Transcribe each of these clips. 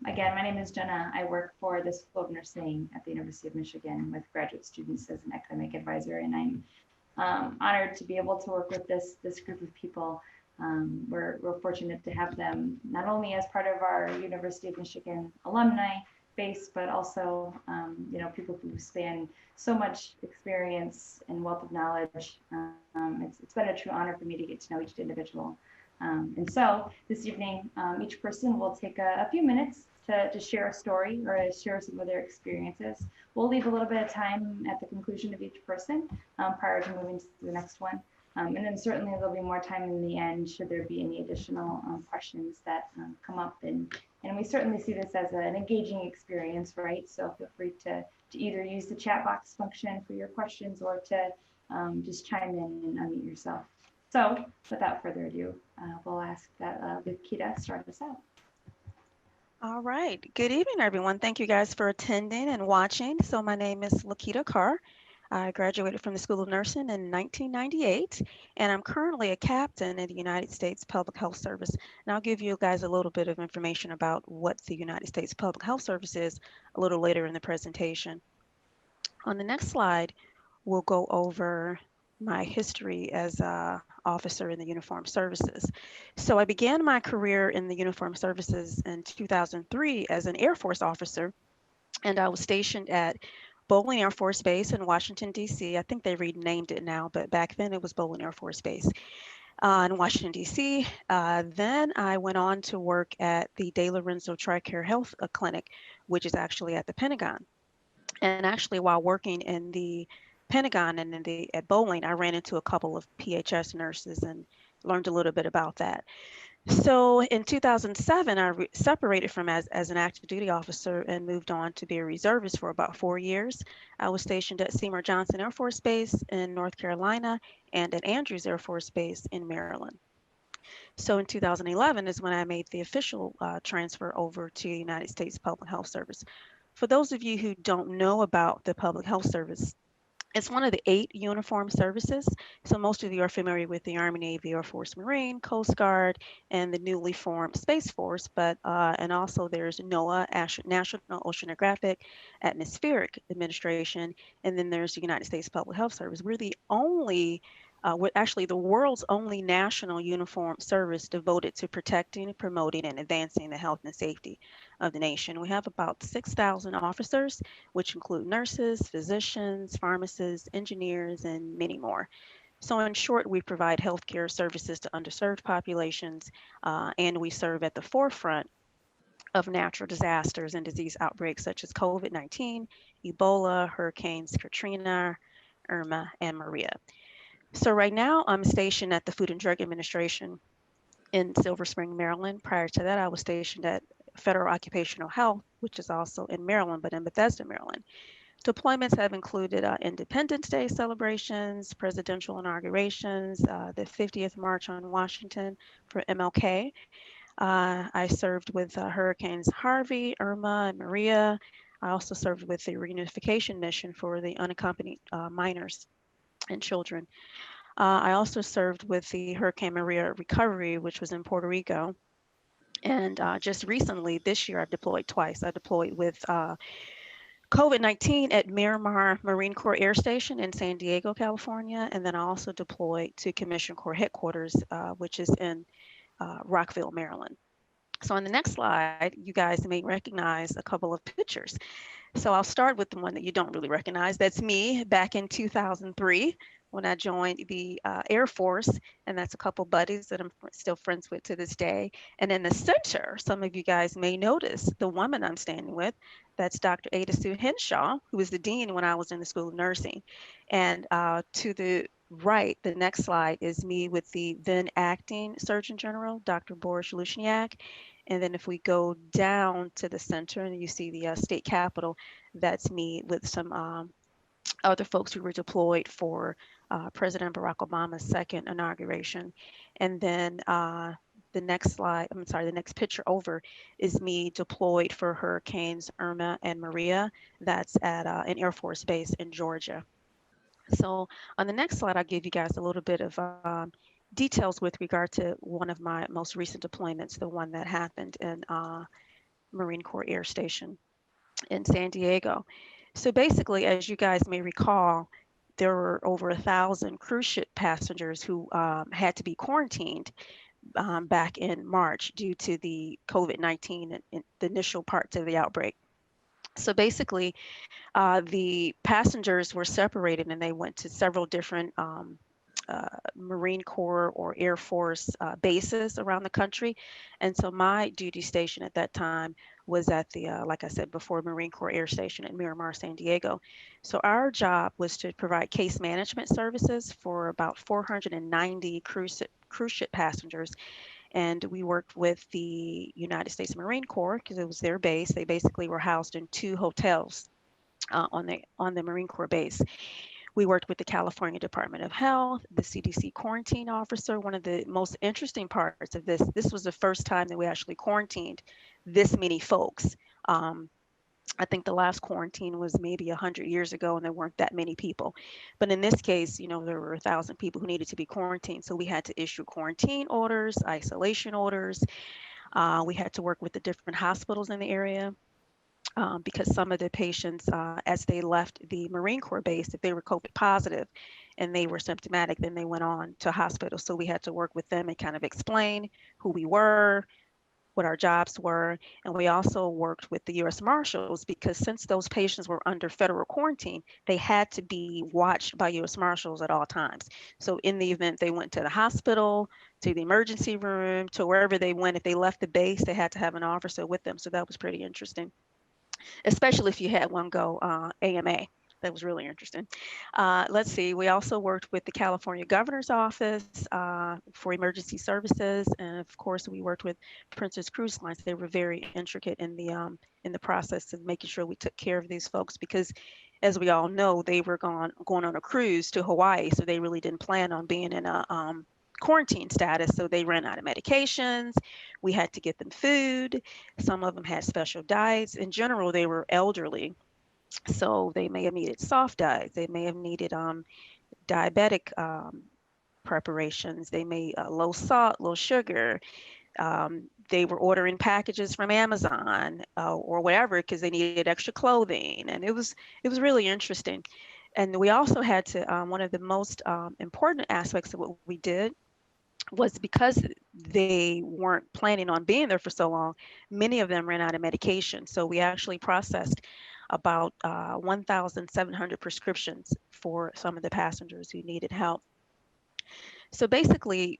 Again, my name is Jenna. I work for the School of Nursing at the University of Michigan with graduate students as an academic advisor, and I'm honored to be able to work with this group of people. We're fortunate to have them not only as part of our University of Michigan alumni base, but also people who span so much experience and wealth of knowledge. It's been a true honor for me to get to know each individual. And so this evening, each person will take a few minutes to share a story or share some of their experiences. We'll leave a little bit of time at the conclusion of each person prior to moving to the next one. And then certainly there'll be more time in the end should there be any additional questions that come up. And we certainly see this as an engaging experience, right? So feel free to either use the chat box function for your questions or to just chime in and unmute yourself. So without further ado, we'll ask that Lakita start us out. All right. Good evening, everyone. Thank you guys for attending and watching. So my name is Lakita Carr. I graduated from the School of Nursing in 1998, and I'm currently a captain in the United States Public Health Service. And I'll give you guys a little bit of information about what the United States Public Health Service is a little later in the presentation. On the next slide, we'll go over my history as a officer in the uniformed services. So I began my career in the uniformed services in 2003 as an Air Force officer, and I was stationed at Bolling Air Force Base in Washington, D.C. I think they renamed it now, but back then it was Bolling Air Force Base in Washington, D.C. Then I went on to work at the De Lorenzo TRICARE Health Clinic, which is actually at the Pentagon. And actually, while working in the Pentagon and at Bolling, I ran into a couple of PHS nurses and learned a little bit about that. So in 2007, I separated from as an active duty officer and moved on to be a reservist for about 4 years. I was stationed at Seymour Johnson Air Force Base in North Carolina and at Andrews Air Force Base in Maryland. So in 2011 is when I made the official transfer over to the United States Public Health Service. For those of you who don't know about the Public Health Service, it's one of the 8 uniformed services. So most of you are familiar with the Army, Navy, Air Force, Marine, Coast Guard, and the newly formed Space Force. But and also there's NOAA, National Oceanographic Atmospheric Administration, and then there's the United States Public Health Service. We're the only we're actually the world's only national uniformed service devoted to protecting, promoting, and advancing the health and safety of the nation. We have about 6,000 officers, which include nurses, physicians, pharmacists, engineers, and many more. So, in short, we provide healthcare services to underserved populations, and we serve at the forefront of natural disasters and disease outbreaks such as COVID 19, Ebola, Hurricanes Katrina, Irma, and Maria. So, right now, I'm stationed at the Food and Drug Administration in Silver Spring, Maryland. Prior to that, I was stationed at Federal Occupational Health, which is also in Maryland, but in Bethesda, Maryland. Deployments have included Independence Day celebrations, presidential inaugurations, the 50th March on Washington for MLK. I served with Hurricanes Harvey, Irma, and Maria. I also served with the reunification mission for the unaccompanied minors and children. I also served with the Hurricane Maria recovery, which was in Puerto Rico. And just recently, this year, I've deployed twice. I deployed with COVID 19 at Miramar Marine Corps Air Station in San Diego, California. And then I also deployed to Commission Corps headquarters, which is in Rockville, Maryland. So on the next slide, you guys may recognize a couple of pictures. So I'll start with the one that you don't really recognize. That's me back in 2003 when I joined the Air Force, and that's a couple buddies that I'm still friends with to this day. And in the center, some of you guys may notice the woman I'm standing with. That's Dr. Ada Sue Henshaw, who was the dean when I was in the School of Nursing. And to the right, the next slide is me with the then acting Surgeon General, Dr. Boris Lushniak. And then if we go down to the center and you see the state capitol, that's me with some other folks who were deployed for President Barack Obama's second inauguration. And then the next slide, I'm sorry, the next picture over is me deployed for Hurricanes Irma and Maria. That's at an Air Force base in Georgia. So on the next slide, I'll give you guys a little bit of details with regard to one of my most recent deployments, the one that happened in Marine Corps Air Station in San Diego. So basically, as you guys may recall, there were over 1,000 cruise ship passengers who had to be quarantined back in March due to the COVID-19 and the initial parts of the outbreak. So basically, the passengers were separated and they went to several different Marine Corps or Air Force bases around the country. And so my duty station at that time was at the, like I said before, Marine Corps Air Station at Miramar, San Diego. So our job was to provide case management services for about 490 cruise ship passengers, and we worked with the United States Marine Corps because it was their base. They basically were housed in two hotels on the Marine Corps base. We worked with the California Department of Health, the CDC quarantine officer. One of the most interesting parts of this was the first time that we actually quarantined this many folks. Um, I think the last quarantine was maybe 100 years ago, and there weren't that many people. But in this case, there were 1,000 people who needed to be quarantined. So we had to issue quarantine orders, isolation orders. We had to work with the different hospitals in the area because some of the patients, as they left the Marine Corps base, if they were COVID positive and they were symptomatic, then they went on to hospital. So we had to work with them and kind of explain who we were, what our jobs were. And we also worked with the U.S. Marshals because since those patients were under federal quarantine, they had to be watched by U.S. Marshals at all times. So in the event they went to the hospital, to the emergency room, to wherever they went, if they left the base, they had to have an officer with them. So that was pretty interesting, especially if you had one go AMA. That was really interesting. Let's see. We also worked with the California Governor's Office for emergency services, and of course, we worked with Princess Cruise Lines. They were very intricate in the process of making sure we took care of these folks because, as we all know, they were going on a cruise to Hawaii, so they really didn't plan on being in a quarantine status. So they ran out of medications. We had to get them food. Some of them had special diets. In general, they were elderly, so they may have needed soft diets. They may have needed diabetic preparations. They may low salt, low sugar. They were ordering packages from Amazon or whatever because they needed extra clothing, and it was really interesting. And we also had to one of the most important aspects of what we did was because they weren't planning on being there for so long, many of them ran out of medication. So we actually processed about 1,700 prescriptions for some of the passengers who needed help. So basically,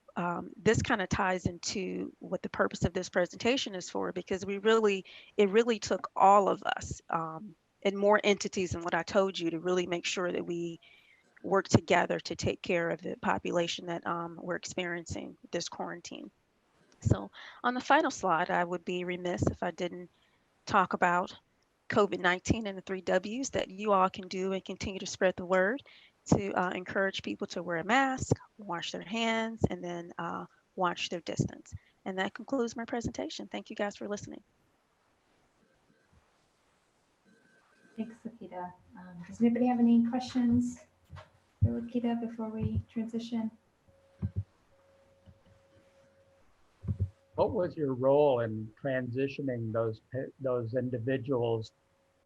this kind of ties into what the purpose of this presentation is for, because it really took all of us and more entities than what I told you to really make sure that we work together to take care of the population that we're experiencing this quarantine. So on the final slide, I would be remiss if I didn't talk about COVID-19 and the three W's that you all can do and continue to spread the word to encourage people to wear a mask, wash their hands, and then watch their distance. And that concludes my presentation. Thank you guys for listening. Thanks, Lakita. Does anybody have any questions for Lakita before we transition? What was your role in transitioning those individuals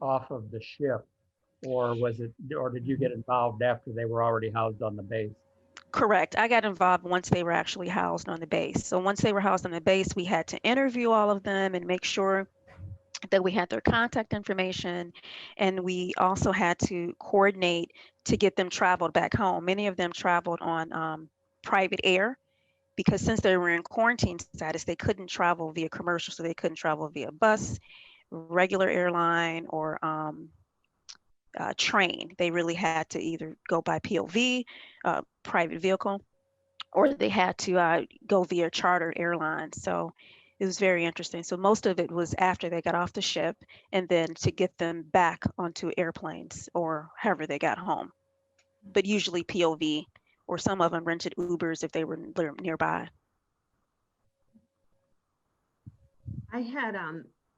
off of the ship, or did you get involved after they were already housed on the base? Correct. I got involved once they were actually housed on the base. So once they were housed on the base, we had to interview all of them and make sure that we had their contact information, and we also had to coordinate to get them traveled back home. Many of them traveled on private air because since they were in quarantine status, they couldn't travel via commercial, so they couldn't travel via bus, regular airline, or train. They really had to either go by POV, private vehicle, or they had to go via chartered airlines. So it was very interesting. So most of it was after they got off the ship and then to get them back onto airplanes or however they got home. But usually POV, or some of them rented Ubers if they were nearby. I had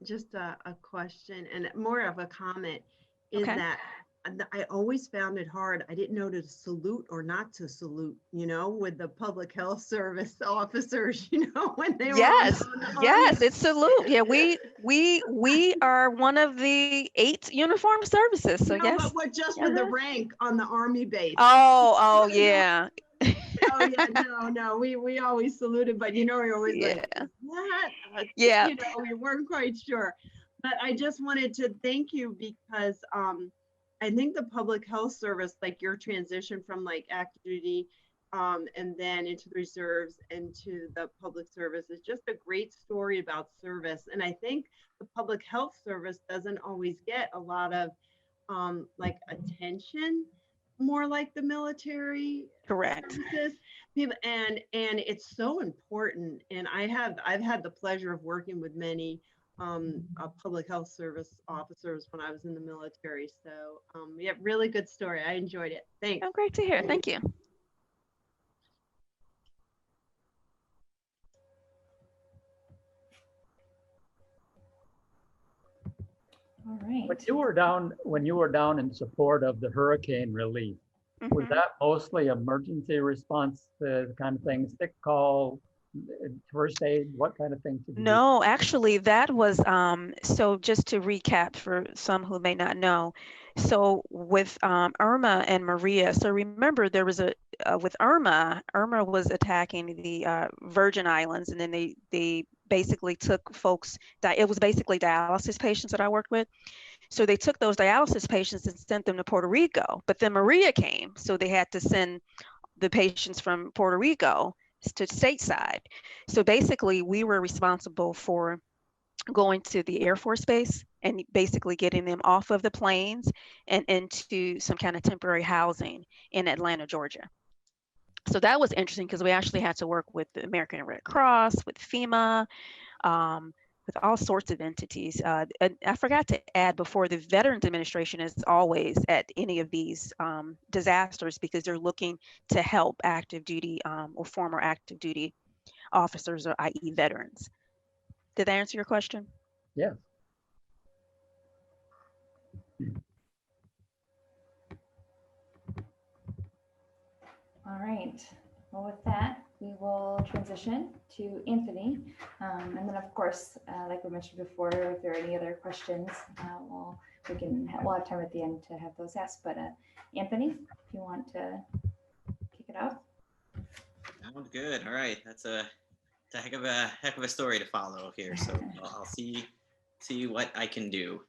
just a question and more of a comment is Okay. that I always found it hard. I didn't know to salute or not to salute, you know, with the public health service officers, you know, when they were Yes, on the army. yes, it's salute. Yeah, we are one of the 8 uniformed services. So No, yes. but what just with the Uh-huh. rank on the army base. Oh, You know? yeah. Oh yeah, no, we always saluted, but you know, we always like, Yeah. what? Yeah. You know, we weren't quite sure. But I just wanted to thank you because I think the public health service, like your transition from like active duty and then into the reserves and to the public service is just a great story about service. And I think the public health service doesn't always get a lot of like attention, more like the military Correct. services. And it's so important. And I've had the pleasure of working with many public health service officers when I was in the military. So yeah, really good story. I enjoyed it. Thanks. Oh, great to hear. Thank you. All right. When you were down in support of the hurricane relief, was Mhm. that mostly emergency response, the kind of things, sick call, first aid, what kind of things did you do? No, actually, that was so just to recap for some who may not know. So with Irma and Maria, so remember there was a with Irma was attacking the Virgin Islands, and then they basically took folks that it was basically dialysis patients that I worked with. So they took those dialysis patients and sent them to Puerto Rico. But then Maria came, so they had to send the patients from Puerto Rico to stateside. So basically, we were responsible for going to the Air Force Base and basically getting them off of the planes and into some kind of temporary housing in Atlanta, Georgia. So that was interesting because we actually had to work with the American Red Cross, with FEMA, with all sorts of entities. And I forgot to add before, the Veterans Administration is always at any of these disasters because they're looking to help active duty or former active duty officers, or i.e. veterans. Did that answer your question? Yes. All right. Well, with that, we will transition to Anthony. And then, of course, like we mentioned before, if there are any other questions, we'll have time at the end to have those asked. But Anthony, if you want to kick it off. Sounds good. All right. That's a heck of a story to follow here. So I'll see what I can do.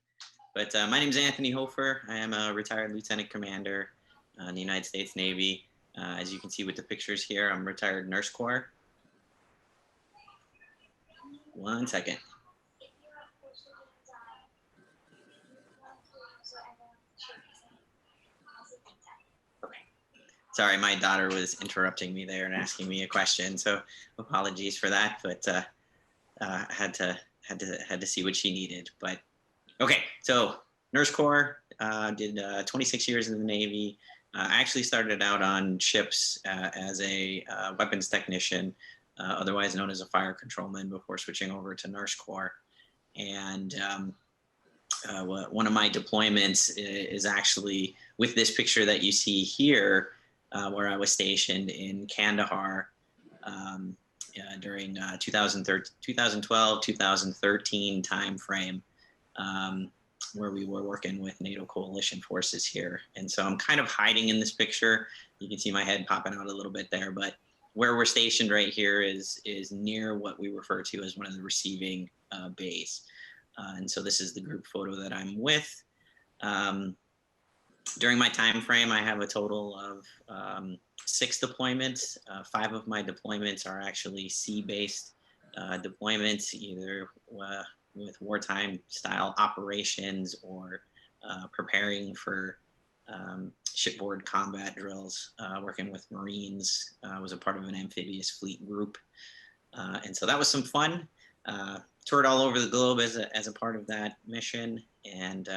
But my name is Anthony Hofer. I am a retired lieutenant commander in the United States Navy. As you can see with the pictures here, I'm retired nurse corps. One second. Okay. Sorry, my daughter was interrupting me there and asking me a question, so apologies for that. But had to see what she needed. But okay, so nurse corps, did 26 years in the Navy. I actually started out on ships as a weapons technician, otherwise known as a fire controlman, before switching over to nurse corps. And one of my deployments is actually with this picture that you see here, where I was stationed in Kandahar during 2012, 2013 timeframe. Where we were working with NATO coalition forces here. And so I'm kind of hiding in this picture. You can see my head popping out a little bit there, but where we're stationed right here is near what we refer to as one of the receiving bays. And so this is the group photo that I'm with. During my time frame, I have a total of 6 deployments. 5 of my deployments are actually sea-based deployments, either with wartime style operations or preparing for shipboard combat drills, working with Marines. Was a part of an amphibious fleet group. And so that was some fun. Toured all over the globe as a part of that mission, and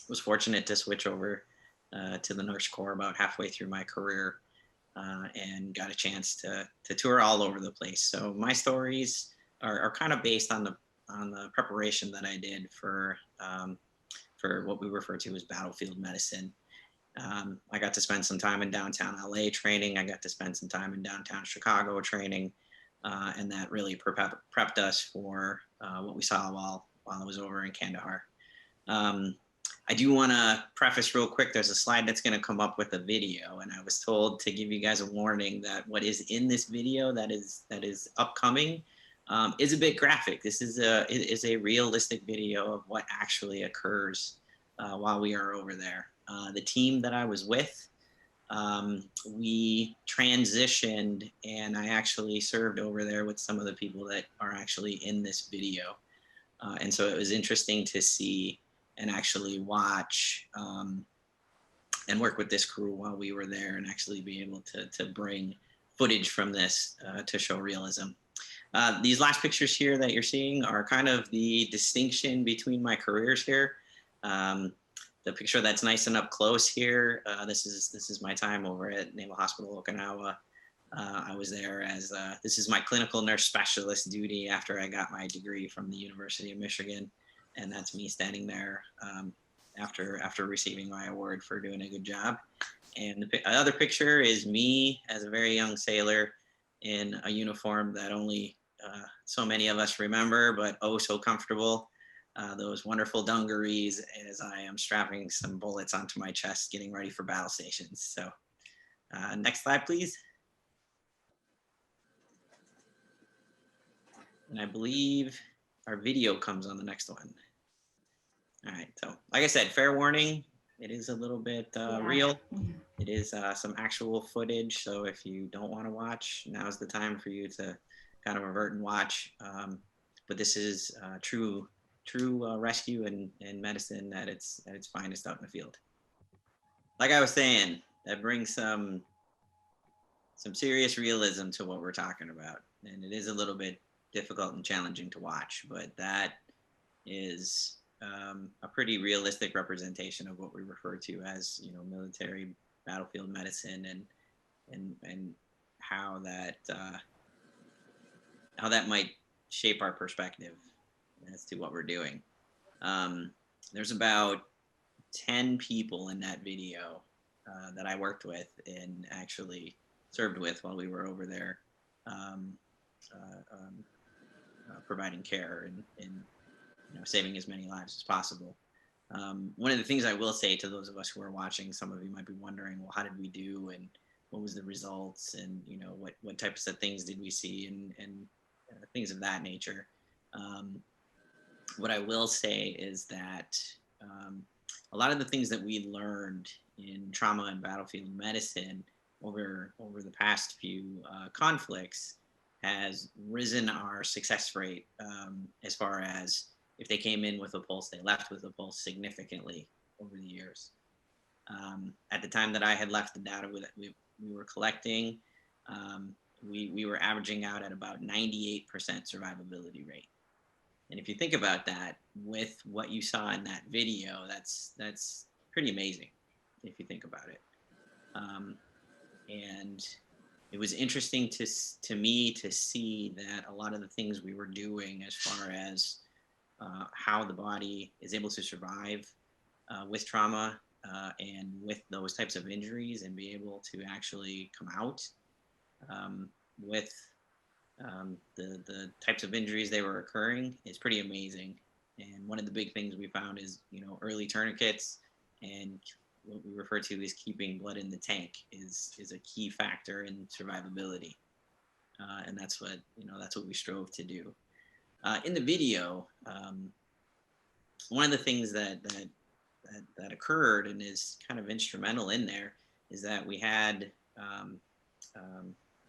was fortunate to switch over to the nurse corps about halfway through my career, and got a chance to tour all over the place. So my stories are kind of based on the preparation that I did for for what we refer to as battlefield medicine. I got to spend some time in downtown LA training. I got to spend some time in downtown Chicago training, and that really prepped us for what we saw while I was over in Kandahar. I do want to preface real quick, there's a slide that's going to come up with a video, and I was told to give you guys a warning that what is in this video that is upcoming is a bit graphic. This is a realistic video of what actually occurs while we are over there. The team that I was with, we transitioned, and I actually served over there with some of the people that are actually in this video. And so it was interesting to see and actually watch and work with this crew while we were there, and actually be able to bring footage from this to show realism. These last pictures here that you're seeing are kind of the distinction between my careers here. The picture that's nice and up close here, this is my time over at Naval Hospital Okinawa. I was there as, this is my clinical nurse specialist duty after I got my degree from the University of Michigan. And that's me standing there after receiving my award for doing a good job. And the other picture is me as a very young sailor in a uniform that only so many of us remember, but oh so comfortable. Those wonderful dungarees as I am strapping some bullets onto my chest, getting ready for battle stations. So next slide, please. And I believe our video comes on the next one. All right, so like I said, fair warning, it is a little bit real. It is some actual footage, so if you don't want to watch, now's the time for you to kind of avert and watch. But this is true rescue and medicine at its finest out in the field. Like I was saying, that brings some serious realism to what we're talking about, and it is a little bit difficult and challenging to watch, but that is a pretty realistic representation of what we refer to as, you know, military battlefield medicine, and how that might shape our perspective as to what we're doing. There's about 10 people in that video that I worked with and actually served with while we were over there, providing care and you know, saving as many lives as possible. One of the things I will say to those of us who are watching, some of you might be wondering, well, how did we do, and what was the results, and you know, what types of things did we see, and things of that nature. What I will say is that a lot of the things that we learned in trauma and battlefield medicine over the past few conflicts has risen our success rate as far as if they came in with a pulse, they left with a pulse significantly over the years. At the time that I had left, the data we were collecting, we were averaging out at about 98% survivability rate. And if you think about that, with what you saw in that video, that's pretty amazing if you think about it. And it was interesting to me to see that a lot of the things we were doing as far as how the body is able to survive with trauma and with those types of injuries, and be able to actually come out with the types of injuries they were occurring is pretty amazing. And one of the big things we found is, you know, early tourniquets and what we refer to as keeping blood in the tank is a key factor in survivability. And that's what we strove to do. In the video, one of the things that occurred and is kind of instrumental in there is that we had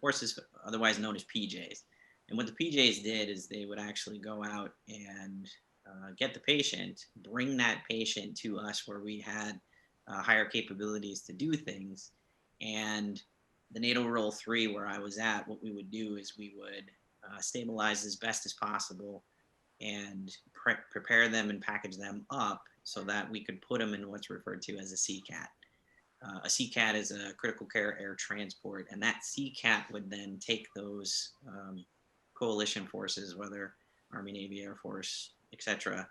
horses, otherwise known as PJs. And what the PJs did is they would actually go out and get the patient, bring that patient to us where we had higher capabilities to do things. And the NATO Roll 3, where I was at, what we would do is we would stabilize as best as possible and prepare them and package them up so that we could put them in what's referred to as a CCAT. A CCAT is a critical care air transport, and that CCAT would then take those coalition forces, whether Army, Navy, Air Force, etc.,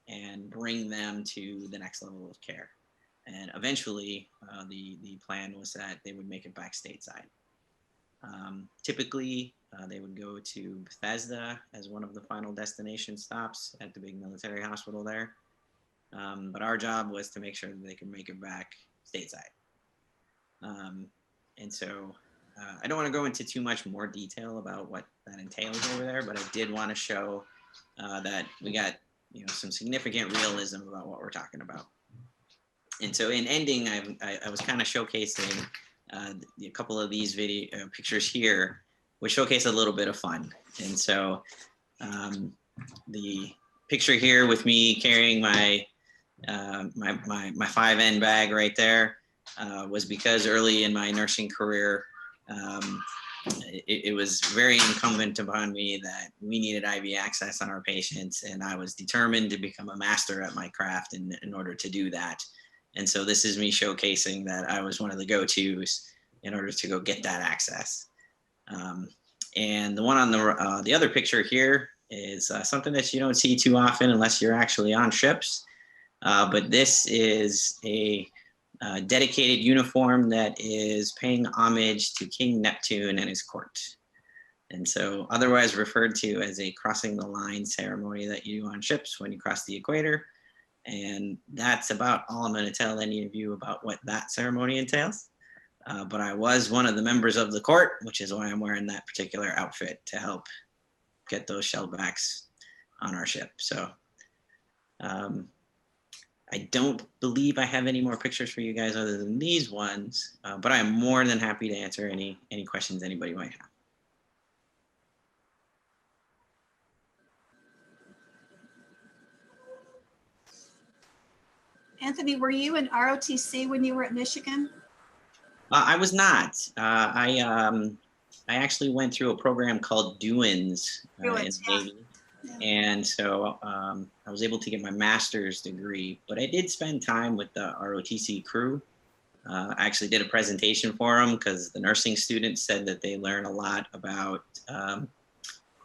and bring them to the next level of care. And eventually, the plan was that they would make it back stateside. Typically, they would go to Bethesda as one of the final destination stops at the big military hospital there. But our job was to make sure that they could make it back stateside. And so I don't want to go into too much more detail about what that entails over there, but I did want to show that we got some significant realism about what we're talking about. And so in ending, I was kind of showcasing a couple of these pictures here, which showcase a little bit of fun. And so the picture here with me carrying my 5N bag right there was because early in my nursing career, it was very incumbent upon me that we needed IV access on our patients, and I was determined to become a master at my craft in order to do that. And so this is me showcasing that I was one of the go-tos in order to go get that access. And the one on the other picture here is something that you don't see too often unless you're actually on ships. But this is a dedicated uniform that is paying homage to King Neptune and his court. And so otherwise referred to as a crossing the line ceremony that you do on ships when you cross the equator. And that's about all I'm going to tell any of you about what that ceremony entails. But I was one of the members of the court, which is why I'm wearing that particular outfit to help get those shellbacks on our ship. So I don't believe I have any more pictures for you guys other than these ones, but I am more than happy to answer any questions anybody might have. Anthony, were you in ROTC when you were at Michigan? I was not. I actually went through a program called DUINS in the Navy. And so I was able to get my master's degree, but I did spend time with the ROTC crew. I actually did a presentation for them because the nursing students said that they learn a lot about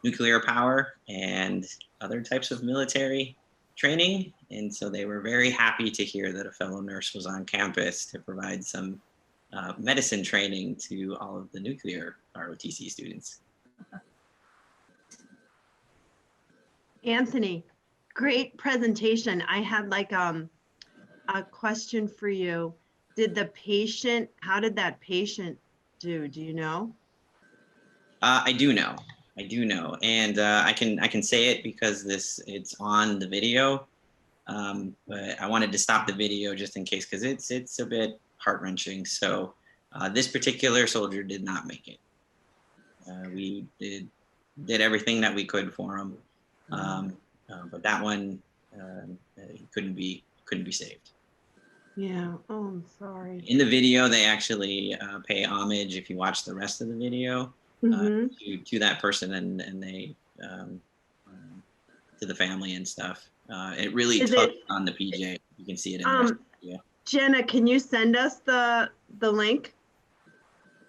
nuclear power and other types of military training. And so they were very happy to hear that a fellow nurse was on campus to provide some medicine training to all of the nuclear ROTC students. Anthony, great presentation. I had like a question for you. How did that patient do? Do you know? I do know. And I can say it because it's on the video. But I wanted to stop the video just in case, because it's a bit heart-wrenching. So this particular soldier did not make it. We did everything that we could for him. But that one couldn't be saved. Yeah. Oh, I'm sorry. In the video, they actually pay homage, if you watch the rest of the video, to that person and they to the family and stuff. It really tugged on the PJ. You can see it in there. Yeah. Jenna, can you send us the link?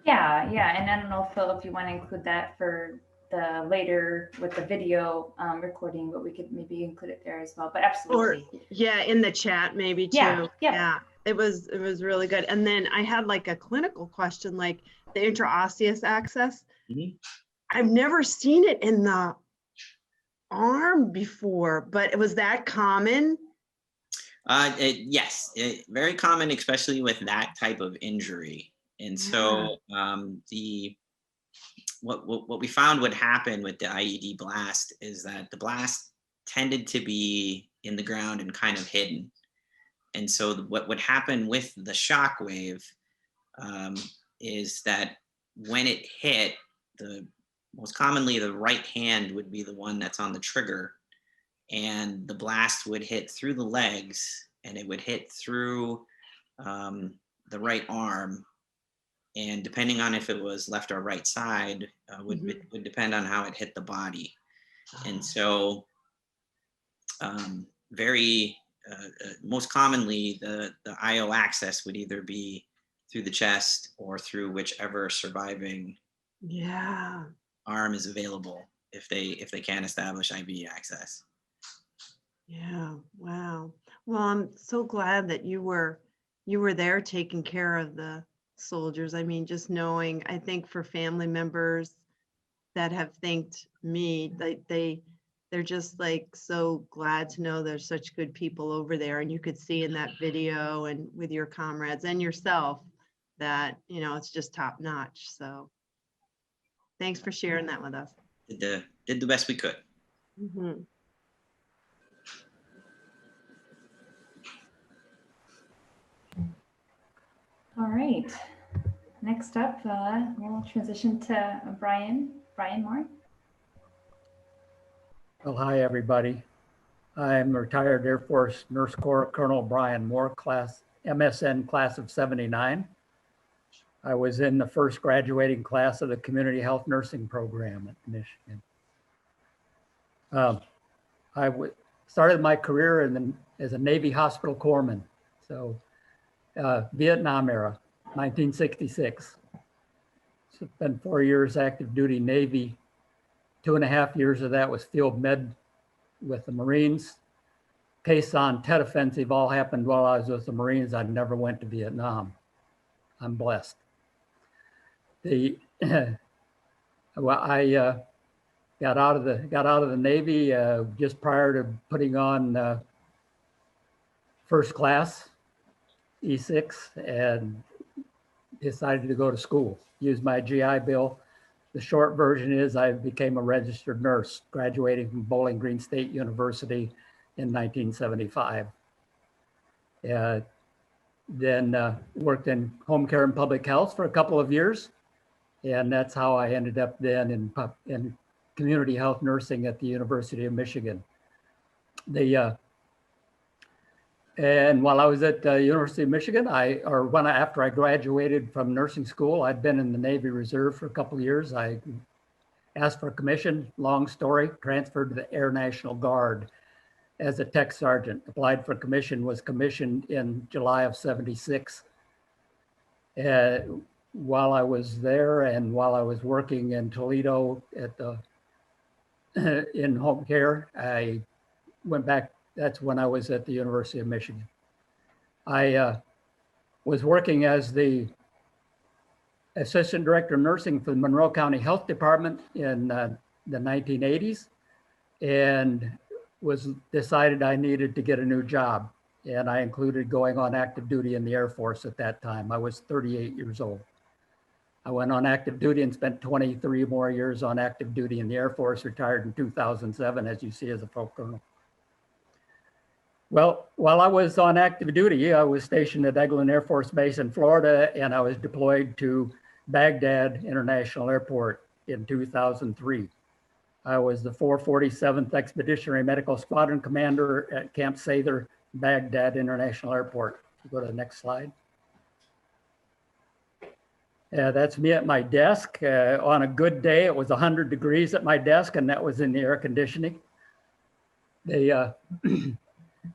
Yeah, and I don't know, Phil, if you want to include that for the later with the video recording, but we could maybe include it there as well. But absolutely. Or yeah, in the chat maybe too. Yeah. It was really good. And then I had like a clinical question, like the intraosseous access. Mm-hmm. I've never seen it in the arm before, but was that common? Yes, very common, especially with that type of injury. And so what we found would happen with the IED blast is that the blast tended to be in the ground and kind of hidden. And so what would happen with the shock wave is that when it hit, most commonly the right hand would be the one that's on the trigger, and the blast would hit through the legs and it would hit through the right arm. And depending on if it was left or right side would depend on how it hit the body. And so most commonly the IO access would either be through the chest or through whichever surviving arm is available if they can establish IV access. Yeah, wow. Well, I'm so glad that you were there taking care of the soldiers. I mean, just knowing, I think for family members that have thanked me, they're just like so glad to know there's such good people over there. And you could see in that video and with your comrades and yourself that, it's just top notch. So thanks for sharing that with us. Did the best we could. Mhm. All right. Next up, we'll transition to Brian Moore. Well, hi, everybody. I'm retired Air Force Nurse Corps Colonel Brian Moore, MSN class of 79. I was in the first graduating class of the community health nursing program at Michigan. I started my career as a Navy hospital corpsman. So Vietnam era, 1966. Spent 4 years active duty Navy. 2.5 years of that was field med with the Marines. Quezon Tet Offensive all happened while I was with the Marines. I never went to Vietnam. I'm blessed. Well, I got out of the Navy just prior to putting on first class E6 and decided to go to school. Use my GI Bill. The short version is I became a registered nurse, graduating from Bowling Green State University in 1975. Then worked in home care and public health for a couple of years. And that's how I ended up then in community health nursing at the University of Michigan. And while I was at the University of Michigan, after I graduated from nursing school, I'd been in the Navy Reserve for a couple of years. I asked for a commission, long story, transferred to the Air National Guard as a tech sergeant, applied for a commission, was commissioned in July of 76. While I was there and while I was working in Toledo in home care, I went back. That's when I was at the University of Michigan. I was working as the assistant director of nursing for the Monroe County Health Department in the 1980s, and decided I needed to get a new job. And I included going on active duty in the Air Force at that time. I was 38 years old. I went on active duty and spent 23 more years on active duty in the Air Force, retired in 2007, as you see, as a full colonel. Well, while I was on active duty, I was stationed at Eglin Air Force Base in Florida, and I was deployed to Baghdad International Airport in 2003. I was the 447th Expeditionary Medical Squadron Commander at Camp Sather, Baghdad International Airport. Go to the next slide. That's me at my desk. On a good day, it was 100 degrees at my desk, and that was in the air conditioning.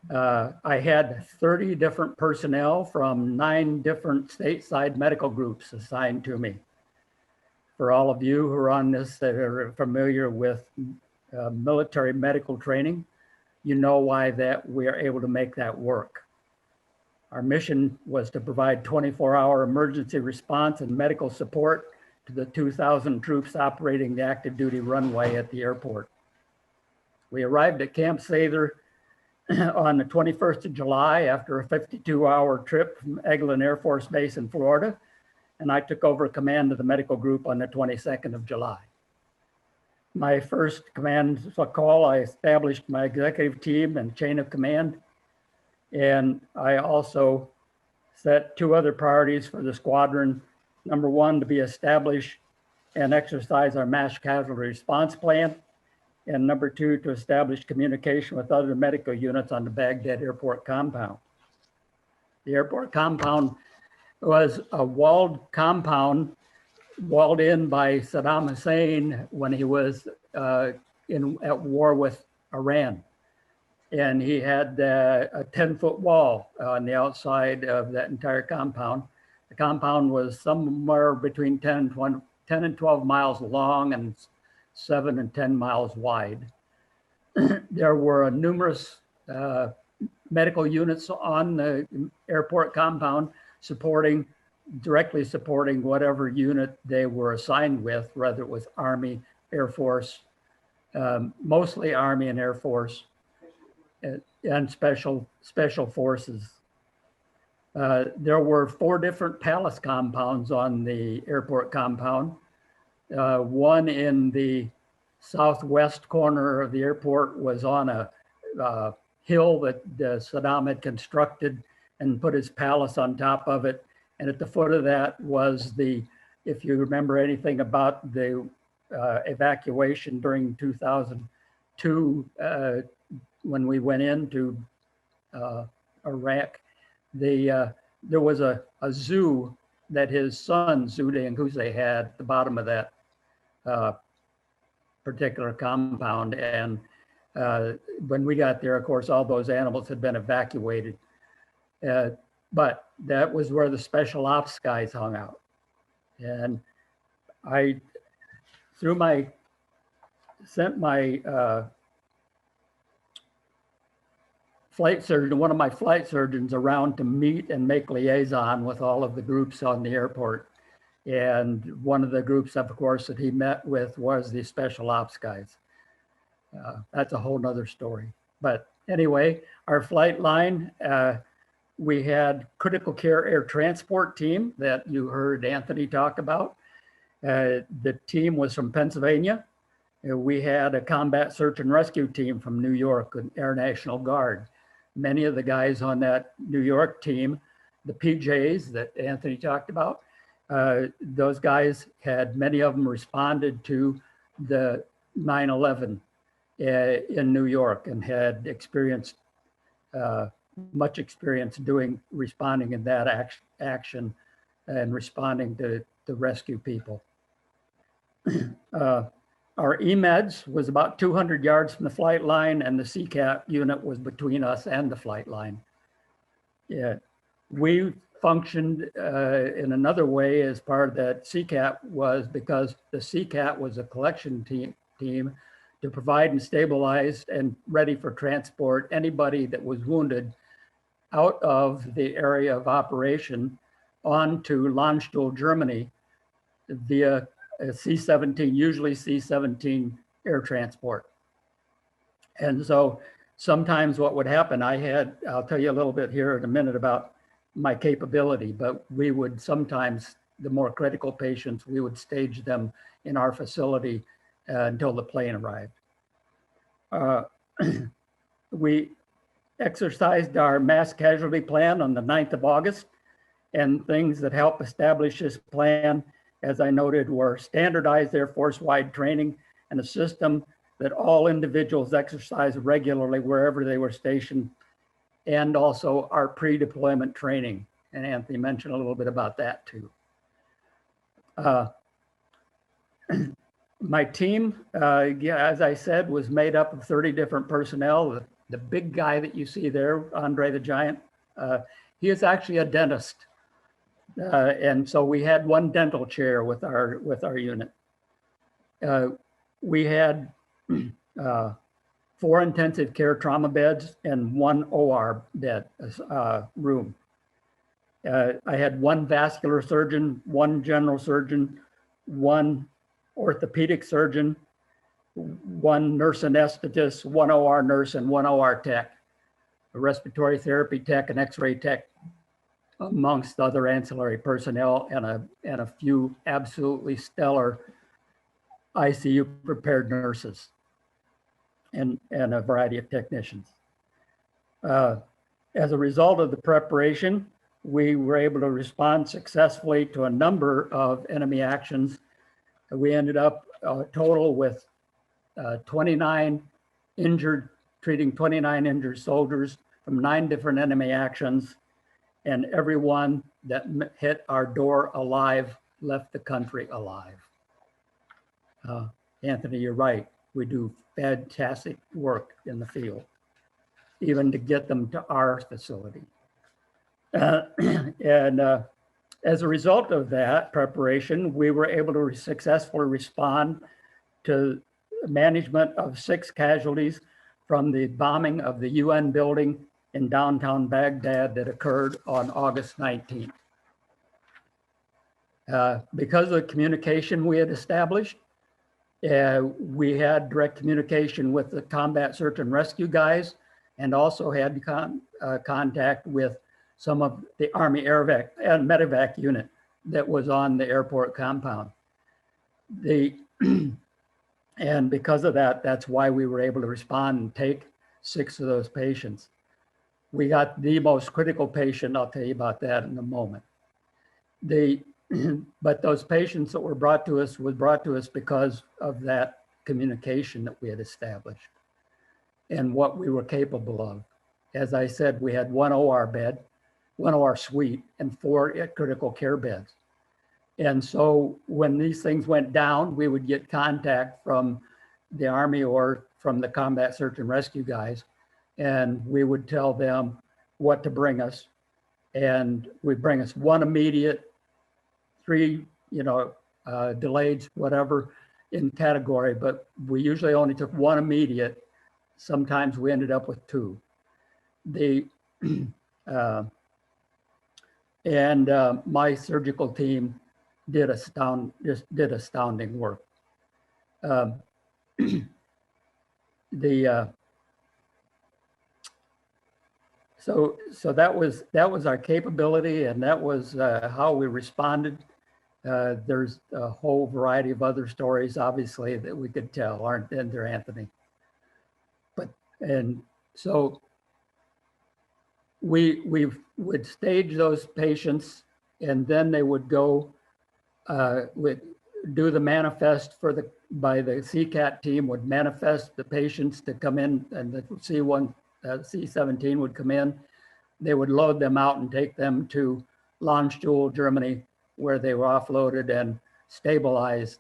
I had 30 different personnel from 9 different stateside medical groups assigned to me. For all of you who are on this that are familiar with military medical training, you know why that we are able to make that work. Our mission was to provide 24-hour emergency response and medical support to the 2,000 troops operating the active duty runway at the airport. We arrived at Camp Sather on the 21st of July after a 52-hour trip from Eglin Air Force Base in Florida, and I took over command of the medical group on the 22nd of July. My first command call, I established my executive team and chain of command, and I also set 2 other priorities for the squadron. Number 1, to be establish and exercise our mass casualty response plan. And number 2, to establish communication with other medical units on the Baghdad airport compound. The airport compound was a walled compound, walled in by Saddam Hussein when he was at war with Iran. And he had a 10-foot wall on the outside of that entire compound. The compound was somewhere between 10 and 12 miles long and 7 and 10 miles wide. There were numerous medical units on the airport compound, directly supporting whatever unit they were assigned with, whether it was Army, Air Force, mostly Army and Air Force, and special forces. There were 4 different palace compounds on the airport compound. One in the southwest corner of the airport was on a hill that Saddam had constructed and put his palace on top of it. And at the foot of that was if you remember anything about the evacuation during 2002, when we went into Iraq, there was a zoo that his son, Zude and Guzay, had at the bottom of that particular compound. And when we got there, of course, all those animals had been evacuated. But that was where the special ops guys hung out. And I sent my flight surgeon, one of my flight surgeons, around to meet and make liaison with all of the groups on the airport. And one of the groups, of course, that he met with was the special ops guys. That's a whole nother story. But anyway, our flight line, we had critical care air transport team that you heard Anthony talk about. The team was from Pennsylvania. We had a combat search and rescue team from New York, an Air National Guard. Many of the guys on that New York team, the PJs that Anthony talked about, those guys many of them responded to the 9/11 in New York and had much experience responding in that action and responding to rescue people. Our EMEDS was about 200 yards from the flight line, and the CCAT unit was between us and the flight line. Yeah, we functioned in another way as part of that CCAT was because the CCAT was a collection team to provide and stabilize and ready for transport anybody that was wounded out of the area of operation onto Landstuhl, Germany via C-17, usually C-17 air transport. And so sometimes what would happen, I'll tell you a little bit here in a minute about my capability, but we would sometimes, the more critical patients, we would stage them in our facility until the plane arrived. We exercised our mass casualty plan on the 9th of August, and things that help establish this plan, as I noted, were standardized Air Force-wide training and a system that all individuals exercise regularly wherever they were stationed, and also our pre-deployment training. And Anthony mentioned a little bit about that too. My team, as I said, was made up of 30 different personnel. The big guy that you see there, Andre the Giant, he is actually a dentist. And so we had one dental chair with our unit. We had 4 intensive care trauma beds and 1 OR bed room. I had 1 vascular surgeon, 1 general surgeon, 1 orthopedic surgeon, 1 nurse anesthetist, 1 OR nurse, and 1 OR tech, a respiratory therapy tech, an X-ray tech, amongst other ancillary personnel, and a few absolutely stellar ICU prepared nurses and a variety of technicians. As a result of the preparation, we were able to respond successfully to a number of enemy actions. We ended up total with 29 injured, treating 29 injured soldiers from 9 different enemy actions. And everyone that hit our door alive left the country alive. Anthony, you're right. We do fantastic work in the field, even to get them to our facility. As a result of that preparation, we were able to successfully respond to management of 6 casualties from the bombing of the UN building in downtown Baghdad that occurred on August 19th. Because of the communication we had established, we had direct communication with the combat search and rescue guys, and also had contact with some of the Army Air and Medevac unit that was on the airport compound. And because of that, that's why we were able to respond and take 6 of those patients. We got the most critical patient. I'll tell you about that in a moment. But those patients that were brought to us because of that communication that we had established and what we were capable of. As I said, we had 1 OR bed, 1 OR suite, and 4 critical care beds. And so when these things went down, we would get contact from the Army or from the combat search and rescue guys, and we would tell them what to bring us. And we'd bring us 1 immediate, 3, delayed, whatever in category, but we usually only took 1 immediate. Sometimes we ended up with 2. My surgical team did astounding work. So that was our capability, and that was how we responded. There's a whole variety of other stories, obviously, that we could tell, aren't there, Anthony? So we would stage those patients, and then they would go would do the manifest by the CCAT team would manifest the patients to come in, and the C-17 would come in. They would load them out and take them to Landstuhl, Germany, where they were offloaded and stabilized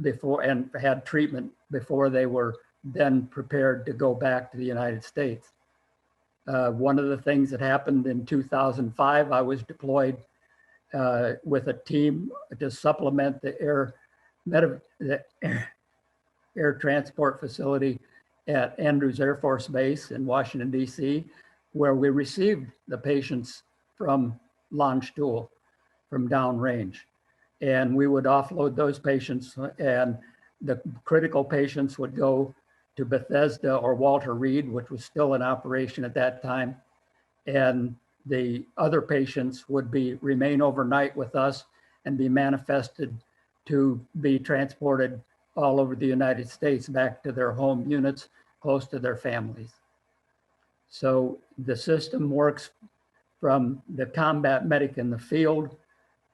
before and had treatment before they were then prepared to go back to the United States. One of the things that happened in 2005, I was deployed with a team to supplement the air transport facility at Andrews Air Force Base in Washington, D.C., where we received the patients from Landstuhl, from downrange. And we would offload those patients, and the critical patients would go to Bethesda or Walter Reed, which was still in operation at that time. And the other patients would remain overnight with us and be manifested to be transported all over the United States back to their home units, close to their families. So the system works from the combat medic in the field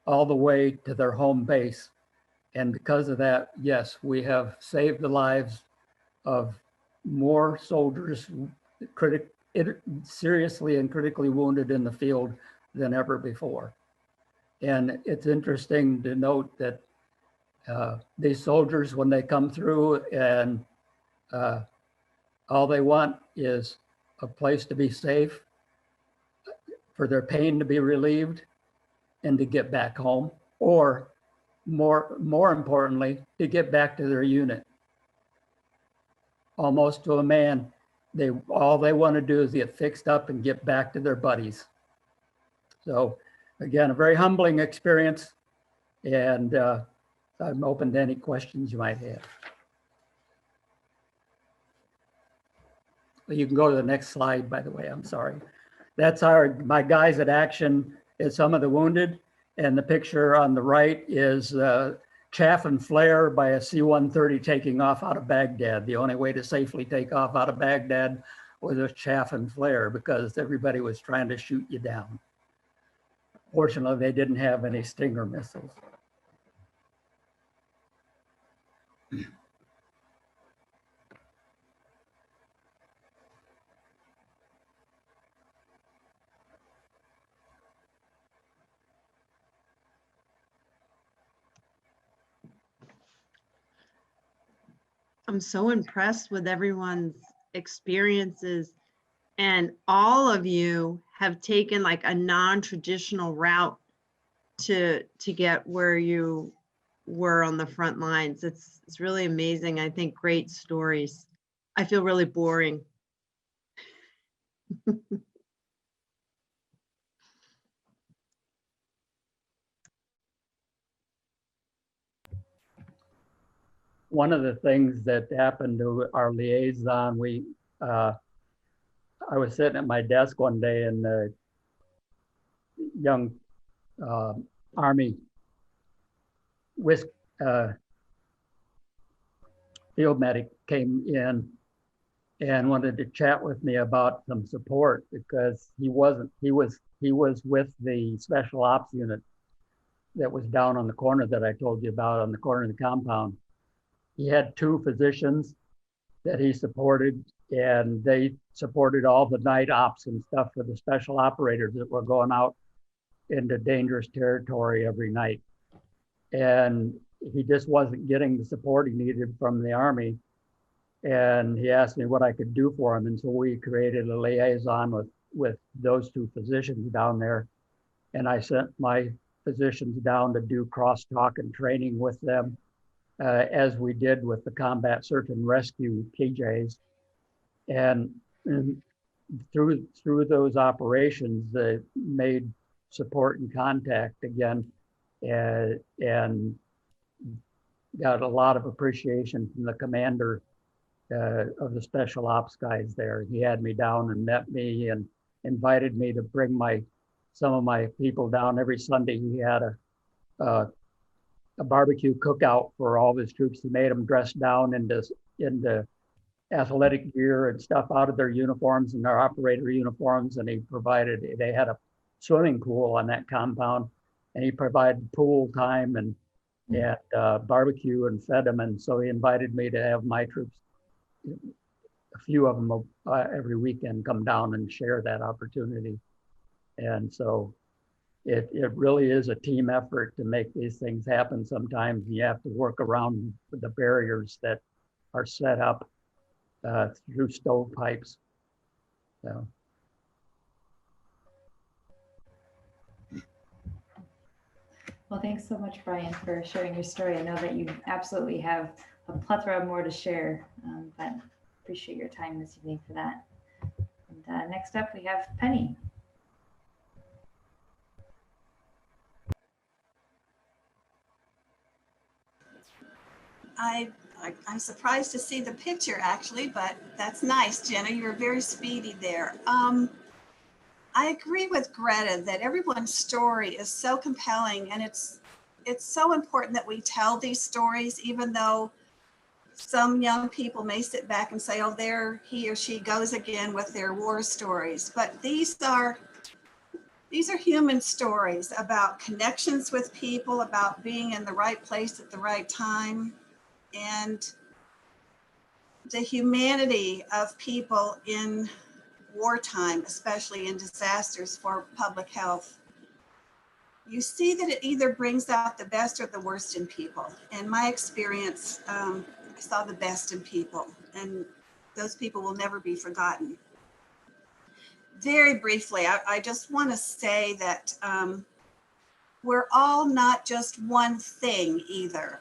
all the way to their home base. And because of that, yes, we have saved the lives of more soldiers seriously and critically wounded in the field than ever before. And it's interesting to note that these soldiers, when they come through, and all they want is a place to be safe, for their pain to be relieved, and to get back home, or more importantly, to get back to their unit. Almost to a man, all they want to do is get fixed up and get back to their buddies. So again, a very humbling experience, and I'm open to any questions you might have. You can go to the next slide, by the way, I'm sorry. That's my guys at action is some of the wounded, and the picture on the right is chaff and flare by a C-130 taking off out of Baghdad. The only way to safely take off out of Baghdad was with chaff and flare, because everybody was trying to shoot you down. Fortunately, they didn't have any Stinger missiles. I'm so impressed with everyone's experiences, and all of you have taken like a non-traditional route to get where you were on the front lines. It's really amazing. I think great stories. I feel really boring. One of the things that happened to our liaison, I was sitting at my desk one day and the young Army whisk field medic came in and wanted to chat with me about some support because he was with the special ops unit that was down on the corner that I told you about on the corner of the compound. He had two physicians that he supported, and they supported all the night ops and stuff for the special operators that were going out into dangerous territory every night. And he just wasn't getting the support he needed from the Army. And he asked me what I could do for him. And so we created a liaison with those two physicians down there. And I sent my physicians down to do crosstalk and training with them, as we did with the combat search and rescue PJs. And through those operations, they made support and contact again, and got a lot of appreciation from the commander of the special ops guys there. He had me down and met me and invited me to bring some of my people down. Every Sunday he had a barbecue cookout for all of his troops. He made them dress down into athletic gear and stuff out of their uniforms and their operator uniforms. And they had a swimming pool on that compound, and he provided pool time and barbecue and fed them. And so he invited me to have my troops, a few of them every weekend, come down and share that opportunity. And so it really is a team effort to make these things happen. Sometimes you have to work around the barriers that are set up through stovepipes. So. Well, thanks so much, Brian, for sharing your story. I know that you absolutely have a plethora more to share, but appreciate your time this evening for that. And next up, we have Penny. I'm surprised to see the picture actually, but that's nice, Jenna. You were very speedy there. I agree with Greta that everyone's story is so compelling, and it's so important that we tell these stories, even though some young people may sit back and say, oh, there he or she goes again with their war stories. But these are human stories about connections with people, about being in the right place at the right time, and the humanity of people in wartime, especially in disasters for public health. You see that it either brings out the best or the worst in people. In my experience, I saw the best in people, and those people will never be forgotten. Very briefly, I just want to say that we're all not just one thing either.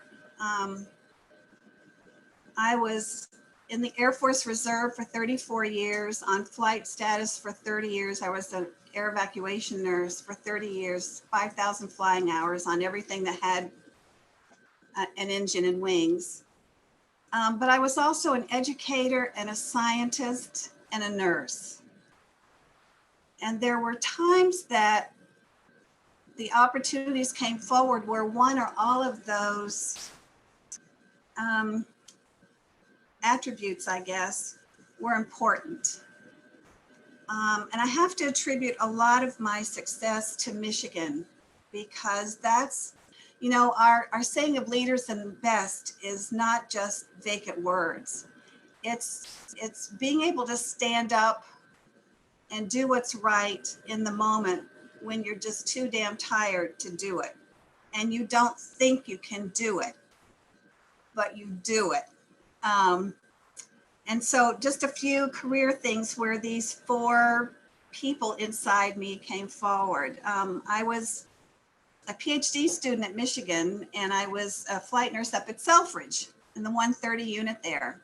I was in the Air Force Reserve for 34 years, on flight status for 30 years. I was an air evacuation nurse for 30 years, 5,000 flying hours on everything that had an engine and wings. But I was also an educator and a scientist and a nurse. And there were times that the opportunities came forward where one or all of those attributes, I guess, were important. And I have to attribute a lot of my success to Michigan, because that's, you know, our saying of leaders and best is not just vacant words. It's being able to stand up and do what's right in the moment when you're just too damn tired to do it. And you don't think you can do it, but you do it. And so just a few career things where these four people inside me came forward. I was a PhD student at Michigan, and I was a flight nurse up at Selfridge in the 130 unit there.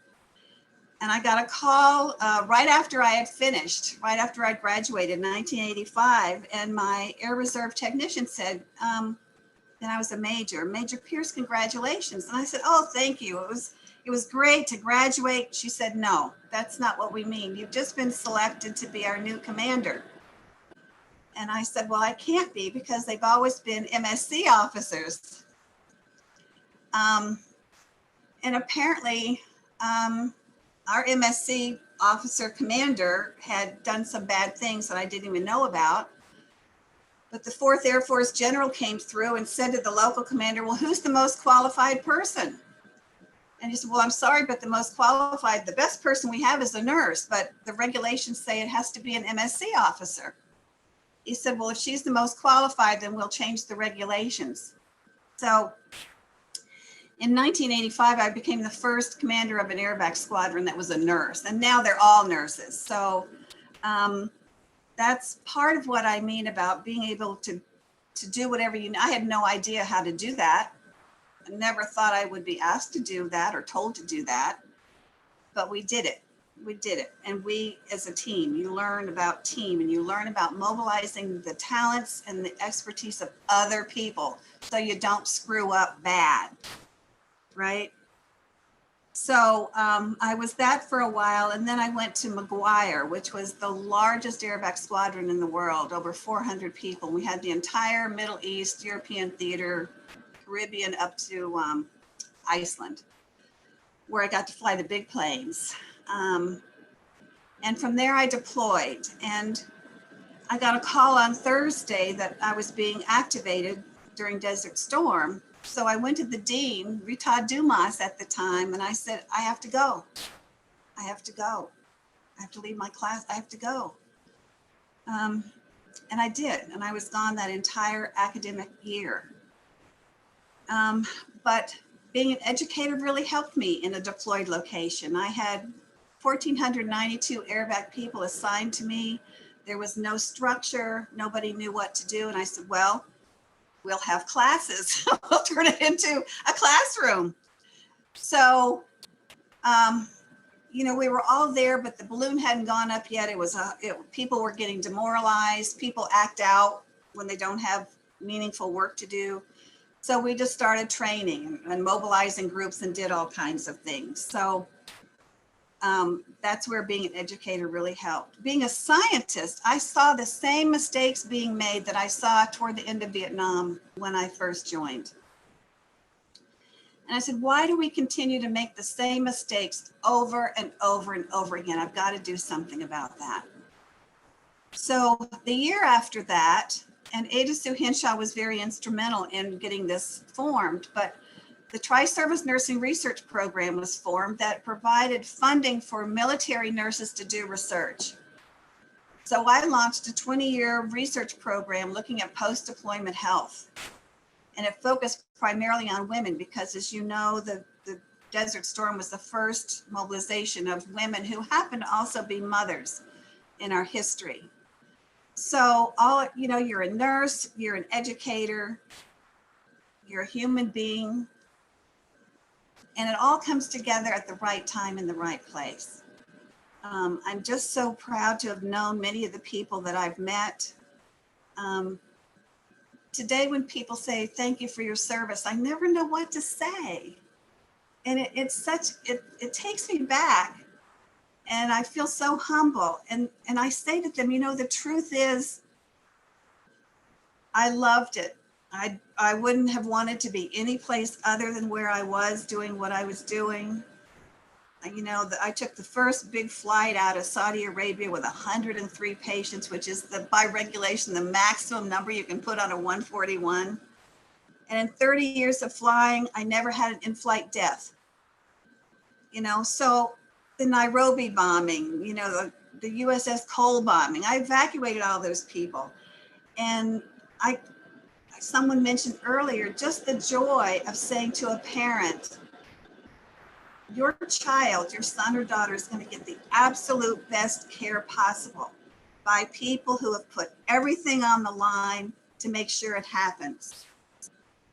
And I got a call right after I had finished, right after I graduated in 1985. And my Air Reserve technician said, then I was a Major Pierce, congratulations. And I said, oh, thank you. It was great to graduate. She said, no, that's not what we mean. You've just been selected to be our new commander. And I said, well, I can't be because they've always been MSc officers. And apparently, our MSc officer commander had done some bad things that I didn't even know about. But the 4th Air Force general came through and said to the local commander, well, who's the most qualified person? And he said, well, I'm sorry, but the best person we have is a nurse, but the regulations say it has to be an MSc officer. He said, well, if she's the most qualified, then we'll change the regulations. So in 1985, I became the first commander of an airback squadron that was a nurse, and now they're all nurses. So that's part of what I mean about being able to do whatever I had no idea how to do that. I never thought I would be asked to do that or told to do that, but we did it. We did it. And we, as a team, you learn about team and you learn about mobilizing the talents and the expertise of other people so you don't screw up bad, right? So I was that for a while, and then I went to McGuire, which was the largest airback squadron in the world, over 400 people. We had the entire Middle East, European theater, Caribbean up to Iceland, where I got to fly the big planes. And from there I deployed, and I got a call on Thursday that I was being activated during Desert Storm. So I went to the dean, Rita Dumas at the time, and I said, I have to go. I have to go. I have to leave my class. I have to go. And I did, and I was gone that entire academic year. But being an educator really helped me in a deployed location. I had 1,492 airback people assigned to me. There was no structure. Nobody knew what to do. And I said, well, we'll have classes. We'll turn it into a classroom. So, we were all there, but the balloon hadn't gone up yet. People were getting demoralized. People act out when they don't have meaningful work to do. So we just started training and mobilizing groups and did all kinds of things. So that's where being an educator really helped. Being a scientist, I saw the same mistakes being made that I saw toward the end of Vietnam when I first joined. And I said, why do we continue to make the same mistakes over and over and over again? I've got to do something about that. So the year after that, and Ada Sue Henshaw was very instrumental in getting this formed, but the Tri-Service Nursing Research Program was formed that provided funding for military nurses to do research. So I launched a 20-year research program looking at post-deployment health. And it focused primarily on women because, as you know, the Desert Storm was the first mobilization of women who happen to also be mothers in our history. So you're a nurse, you're an educator, you're a human being, and it all comes together at the right time in the right place. I'm just so proud to have known many of the people that I've met. Today, when people say, thank you for your service, I never know what to say. And it takes me back. And I feel so humble. And I say to them, the truth is, I loved it. I wouldn't have wanted to be any place other than where I was doing what I was doing. I took the first big flight out of Saudi Arabia with 103 patients, which is by regulation, the maximum number you can put on a 141. And in 30 years of flying, I never had an in-flight death. So the Nairobi bombing, the USS Cole bombing, I evacuated all those people. And someone mentioned earlier, just the joy of saying to a parent, your child, your son or daughter is going to get the absolute best care possible by people who have put everything on the line to make sure it happens.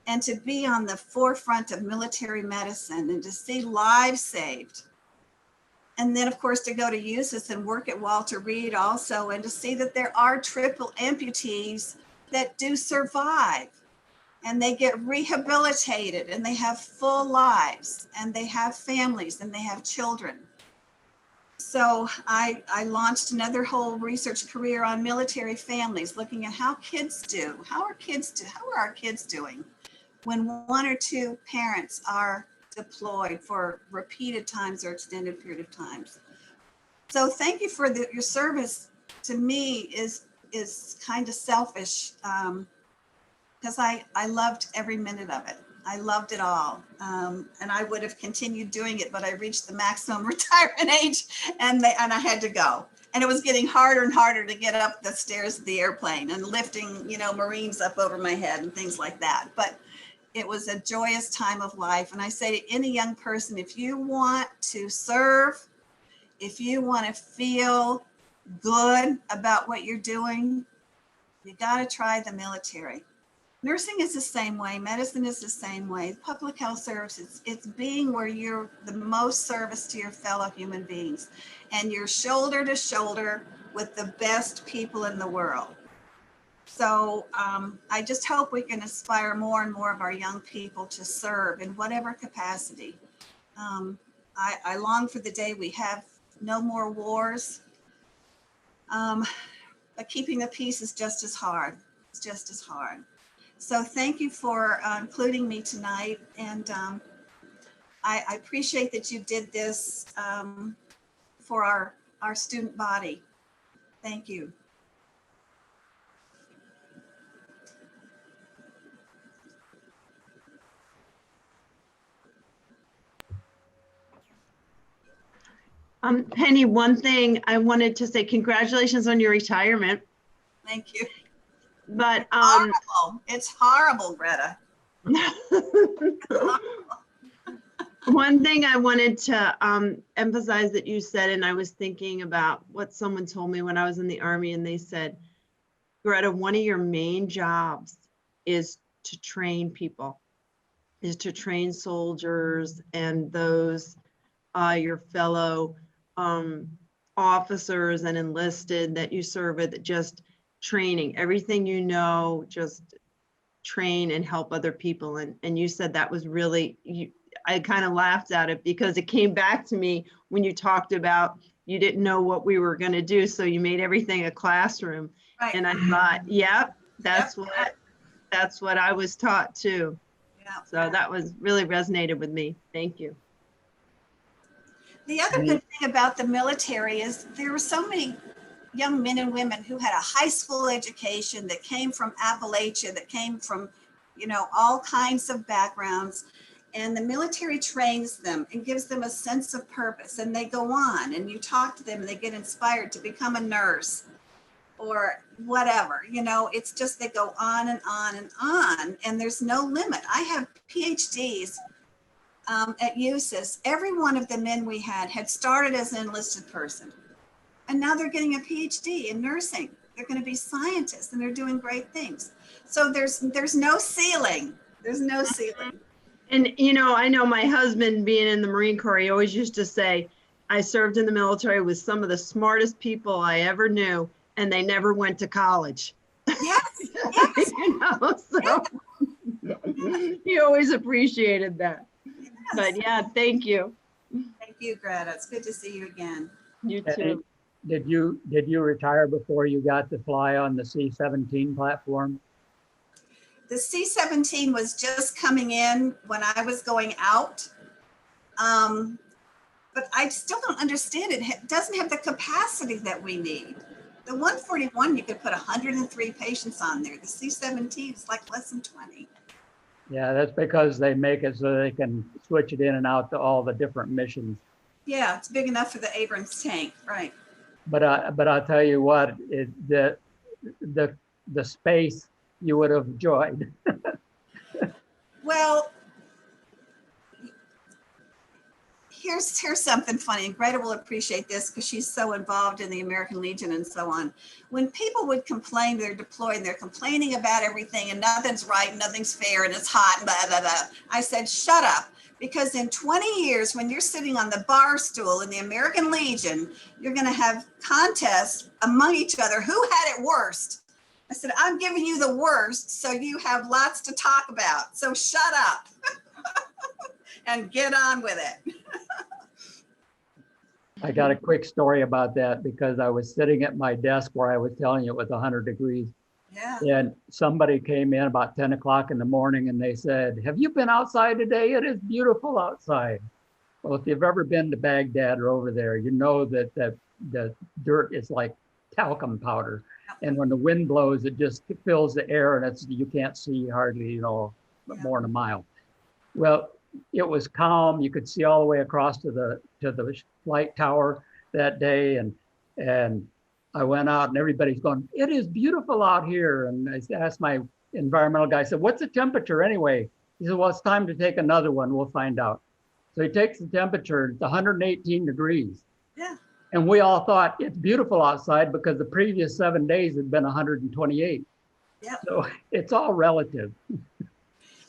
And to be on the forefront of military medicine and to see lives saved And then, of course, to go to USIS and work at Walter Reed also, and to see that there are triple amputees that do survive, and they get rehabilitated, and they have full lives, and they have families, and they have children. So I launched another whole research career on military families, looking at how kids do. How are our kids doing when one or two parents are deployed for repeated times or extended period of times? So thank you for your service. To me is kind of selfish, because I loved every minute of it. I loved it all. And I would have continued doing it, but I reached the maximum retirement age and I had to go. And it was getting harder and harder to get up the stairs of the airplane and lifting, Marines up over my head and things like that. But it was a joyous time of life. And I say to any young person, if you want to serve, if you want to feel good about what you're doing, you got to try the military. Nursing is the same way. Medicine is the same way. Public health services, it's being where you're the most service to your fellow human beings. And you're shoulder to shoulder with the best people in the world. So I just hope we can inspire more and more of our young people to serve in whatever capacity. I long for the day we have no more wars. But keeping the peace is just as hard. It's just as hard. So thank you for including me tonight. And I appreciate that you did this for our student body. Thank you. Penny, one thing I wanted to say, congratulations on your retirement. Thank you. But It's horrible, Greta. one thing I wanted to emphasize that you said, and I was thinking about what someone told me when I was in the Army, and they said, Greta, one of your main jobs is to train people, is to train soldiers and those your fellow officers and enlisted that you serve with, just training everything, just train and help other people. And you said that was really, I kind of laughed at it because it came back to me when you talked about you didn't know what we were going to do, so you made everything a classroom. Right. And I thought, that's what I was taught too. Yeah. So that was really resonated with me. Thank you. The other good thing about the military is there were so many young men and women who had a high school education, that came from Appalachia, that came from, all kinds of backgrounds. And the military trains them and gives them a sense of purpose. And they go on and you talk to them and they get inspired to become a nurse or whatever. It's just they go on and on and on. And there's no limit. I have PhDs at USIS. Every one of the men we had started as an enlisted person. And now they're getting a PhD in nursing. They're going to be scientists and they're doing great things. So there's no ceiling. There's no ceiling. And, I know my husband being in the Marine Corps, he always used to say, I served in the military with some of the smartest people I ever knew, and they never went to college. Yes, yes. So he always appreciated that. Yes. But yeah, thank you. Thank you, Greta. It's good to see you again. You too. Did you retire before you got to fly on the C-17 platform? The C-17 was just coming in when I was going out. But I still don't understand it. It doesn't have the capacity that we need. The 141, you could put 103 patients on there. The C-17 is like less than 20. Yeah, that's because they make it so they can switch it in and out to all the different missions. Yeah, it's big enough for the Abrams tank, right? But I'll tell you what, the space you would have enjoyed. Well, here's something funny, and Greta will appreciate this because she's so involved in the American Legion and so on. When people would complain, they're deployed, they're complaining about everything and nothing's right, and nothing's fair, and it's hot, and blah, blah, blah. I said, shut up. Because in 20 years, when you're sitting on the bar stool in the American Legion, you're going to have contests among each other. Who had it worst? I said, I'm giving you the worst, so you have lots to talk about. So shut up and get on with it. I got a quick story about that because I was sitting at my desk where I was telling you it was 100 degrees. Yeah. And somebody came in about 10 o'clock in the morning and they said, have you been outside today? It is beautiful outside. Well, if you've ever been to Baghdad or over there, you know that the dirt is like talcum powder. And when the wind blows, it just fills the air and you can't see hardly, more than a mile. Well, it was calm. You could see all the way across to the flight tower that day. And I went out and everybody's going, it is beautiful out here. And I asked my environmental guy, I said, what's the temperature anyway? He said, well, it's time to take another one. We'll find out. So he takes the temperature, it's 118 degrees. Yeah. And we all thought it's beautiful outside because the previous 7 days had been 128. Yep. So it's all relative.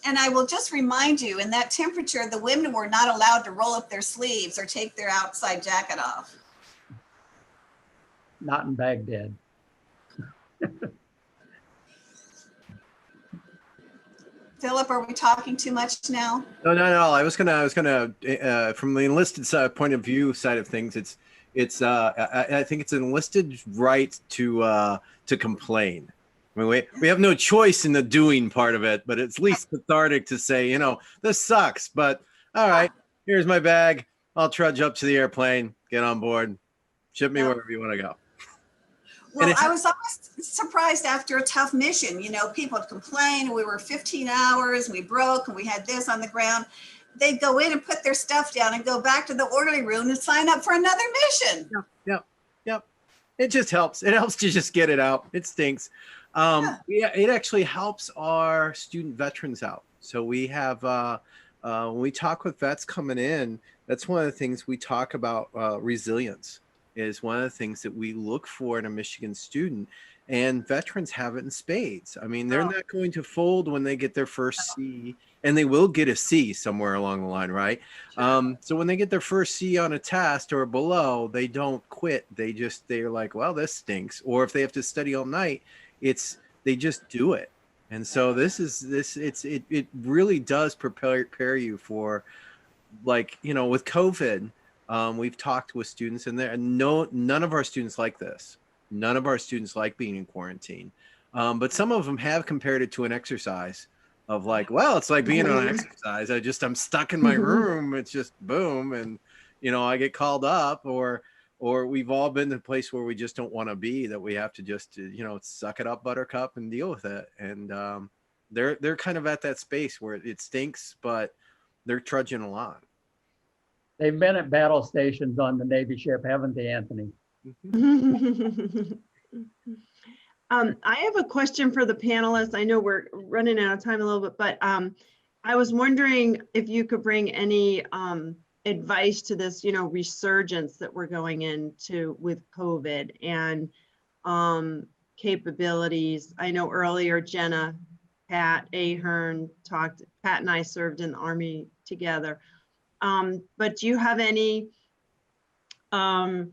And I will just remind you, in that temperature, the women were not allowed to roll up their sleeves or take their outside jacket off. Not in Baghdad. Philip, are we talking too much now? No. I was gonna from the enlisted side point of view side of things, I think it's an enlisted right to complain. I mean, we have no choice in the doing part of it, but it's at least cathartic to say, this sucks, but all right, here's my bag. I'll trudge up to the airplane, get on board, ship me wherever you want to go. Well, I was always surprised after a tough mission. People would complain. We were 15 hours, we broke, and we had this on the ground. They'd go in and put their stuff down and go back to the orderly room and sign up for another mission. Yep. It just helps. It helps to just get it out. It stinks. It actually helps our student veterans out. So we have, when we talk with vets coming in, that's one of the things we talk about. Resilience is one of the things that we look for in a Michigan student, and veterans have it in spades. I mean, they're not going to fold when they get their first C, and they will get a C somewhere along the line, right? So when they get their first C on a test or below, they don't quit. They're like, well, this stinks. Or if they have to study all night, they just do it. And so it really does prepare you for, like, with COVID. We've talked with students, and none of our students like this. None of our students like being in quarantine. But some of them have compared it to an exercise of like, well, it's like being on an exercise. I'm stuck in my room. It's just boom. And, I get called up, or we've all been in a place where we just don't want to be, that we have to just, suck it up, buttercup, and deal with it. And they're kind of at that space where it stinks, but they're trudging along. They've been at battle stations on the Navy ship, haven't they, Anthony? I have a question for the panelists. I know we're running out of time a little bit, but I was wondering if you could bring any advice to this, resurgence that we're going into with COVID and capabilities. I know earlier, Jenna, Pat Ahern Pat and I served in the Army together. But do you have any, I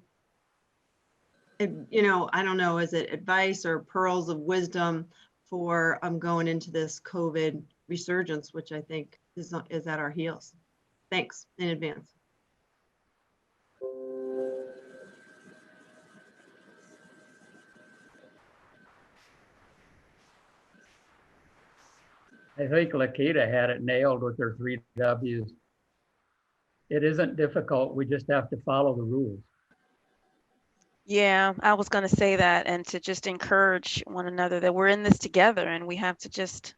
don't know, is it advice or pearls of wisdom for going into this COVID resurgence, which I think is at our heels? Thanks in advance. I think Lakita had it nailed with her 3 W's. It isn't difficult. We just have to follow the rules. Yeah, I was going to say that, and to just encourage one another that we're in this together, and we have to just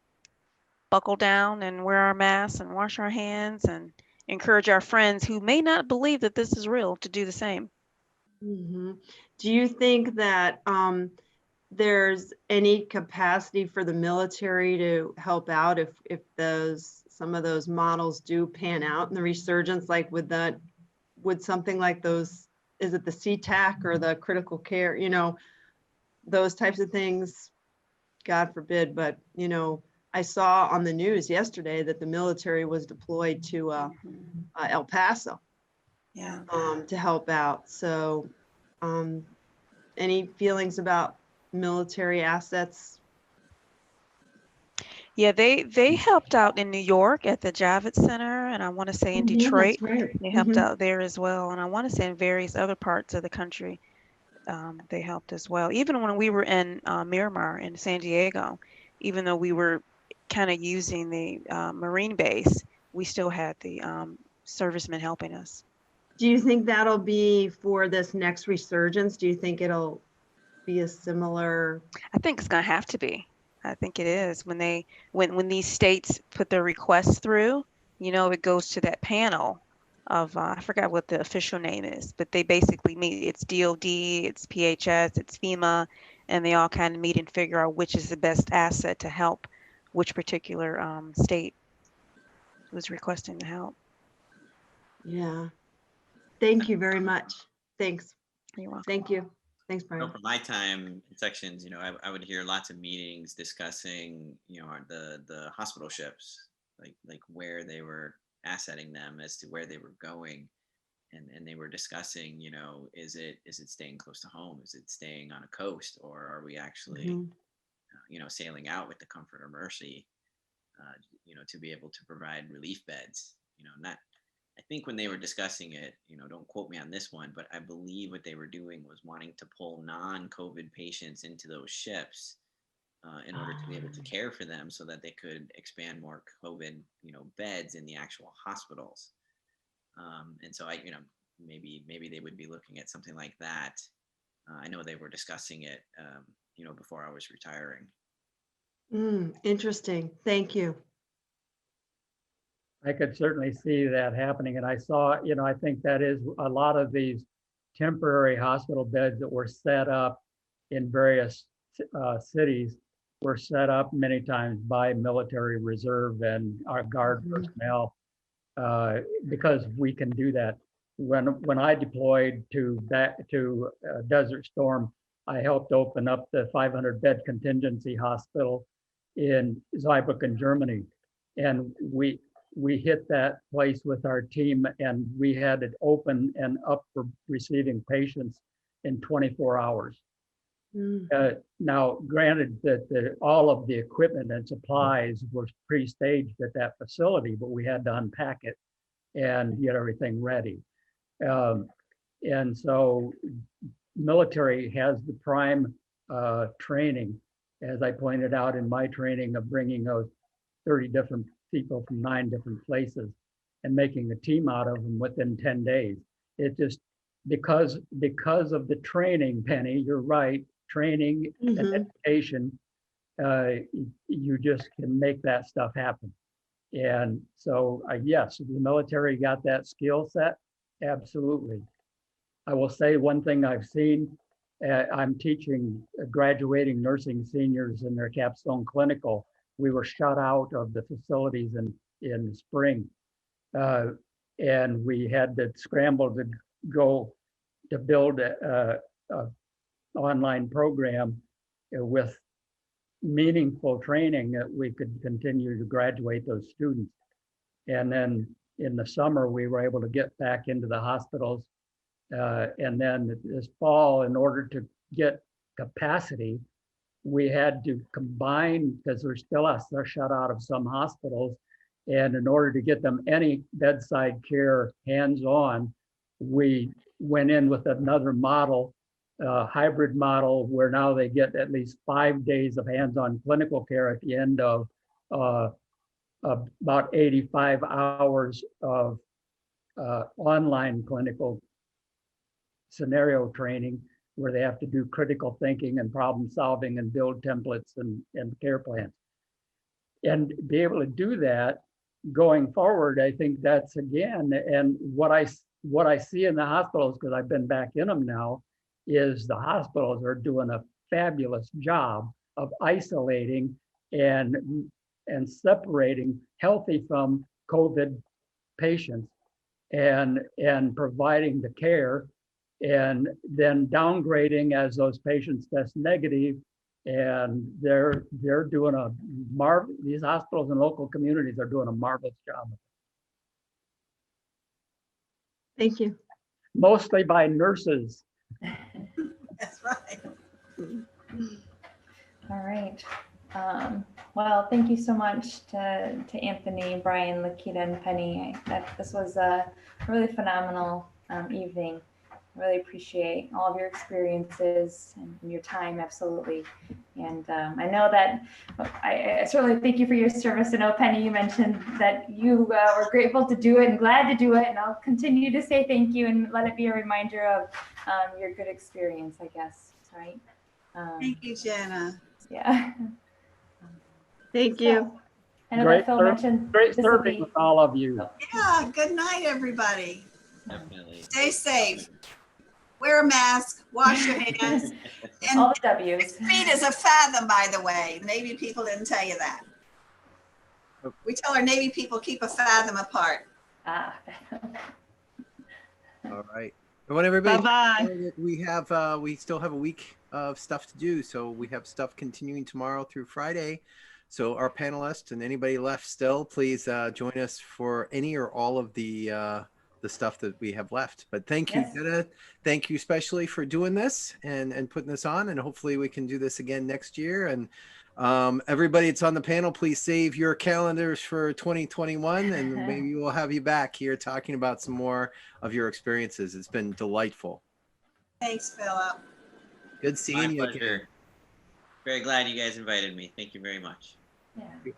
buckle down and wear our masks and wash our hands and encourage our friends who may not believe that this is real to do the same. Mm-hmm. Do you think that there's any capacity for the military to help out if some of those models do pan out in the resurgence, like with that would something like those, is it the CTAC or the critical care, those types of things, God forbid, but, I saw on the news yesterday that the military was deployed to El Paso Yeah. to help out. So any feelings about military assets? Yeah, they helped out in New York at the Javits Center, and I want to say in Detroit, they helped out there as well. And I want to say in various other parts of the country, they helped as well. Even when we were in Miramar in San Diego, even though we were kind of using the Marine base, we still had the servicemen helping us. Do you think that'll be for this next resurgence? Do you think it'll be a similar? I think it's going to have to be. I think it is when these states put their requests through, it goes to that panel of I forgot what the official name is, but they basically meet. It's DOD, it's PHS, it's FEMA, and they all kind of meet and figure out which is the best asset to help which particular state was requesting the help. Yeah. Thank you very much. Thanks. You're welcome. Thank you. Thanks, You know, Brian. from my time in sections, I would hear lots of meetings discussing, the hospital ships, like where they were assetting them as to where they were going, and they were discussing, is it staying close to home? Is it staying on a coast, or are we actually, Mhm. sailing out with the Comfort or Mercy, to be able to provide relief beds? Not. I think when they were discussing it, don't quote me on this one, but I believe what they were doing was wanting to pull non-COVID patients into those ships in order to be able to care for them, so that they could expand more COVID, beds in the actual hospitals. And so maybe they would be looking at something like that. I know they were discussing it, before I was retiring. Interesting. Thank you. I could certainly see that happening. And I saw, I think that is a lot of these temporary hospital beds that were set up in various cities were set up many times by military reserve and our guard personnel, because we can do that. When I deployed to Desert Storm, I helped open up the 500 bed contingency hospital in Zweibrücken, Germany. And we hit that place with our team, and we had it open and up for receiving patients in 24 hours. Now, granted that all of the equipment and supplies were pre-staged at that facility, but we had to unpack it and get everything ready. And so military has the prime training, as I pointed out in my training, of bringing those 30 different people from 9 different places and making a team out of them within 10 days. It just, because of the training, Penny, you're right, training and education, you just can make that stuff happen. And so, yes, the military got that skill set, absolutely. I will say one thing I've seen, I'm teaching graduating nursing seniors in their capstone clinical. We were shut out of the facilities in the spring, and we had to scramble to go to build a online program with meaningful training that we could continue to graduate those students. And then in the summer, we were able to get back into the hospitals. And then this fall, in order to get capacity, we had to combine, because there's still they're shut out of some hospitals. And in order to get them any bedside care hands-on, we went in with another model, hybrid model, where now they get at least 5 days of hands-on clinical care at the end of about 85 hours of online clinical scenario training, where they have to do critical thinking and problem solving and build templates and care plans. And be able to do that going forward, I think that's again, and what I see in the hospitals, because I've been back in them now, is the hospitals are doing a fabulous job of isolating and separating healthy from COVID patients and providing the care, and then downgrading as those patients test negative. And they're doing these hospitals and local communities are doing a marvelous job. Thank you. Mostly by nurses. That's right. All right. Well, thank you so much to Anthony, Brian, Lakita, and Penny. This was a really phenomenal evening. I really appreciate all of your experiences and your time, absolutely. And I know that I certainly thank you for your service. I know, Penny, you mentioned that you were grateful to do it and glad to do it. And I'll continue to say thank you and let it be a reminder of your good experience, I guess, right? Thank you, Jenna. Yeah. Thank you. I know that Phil mentioned Great this will serving be- with all of you. Yeah, good night, everybody. Definitely. Stay safe. Wear a mask, wash your hands. And all the W's. 6 feet is a fathom, by the way. Navy people didn't tell you that. We tell our Navy people keep a fathom apart. Ah. All right. I want everybody Bye-bye. to know that we still have a week of stuff to do. So we have stuff continuing tomorrow through Friday. So our panelists and anybody left still, please join us for any or all of the stuff that we have left. But thank you, Yes. Jenna. Thank you especially for doing this and putting this on. And hopefully we can do this again next year. And everybody that's on the panel, please save your calendars for 2021, and maybe we'll have you back here talking about some more of your experiences. It's been delightful. Thanks, Philip. Good seeing My you again. pleasure. Very glad you guys invited me. Thank you very much. Yeah.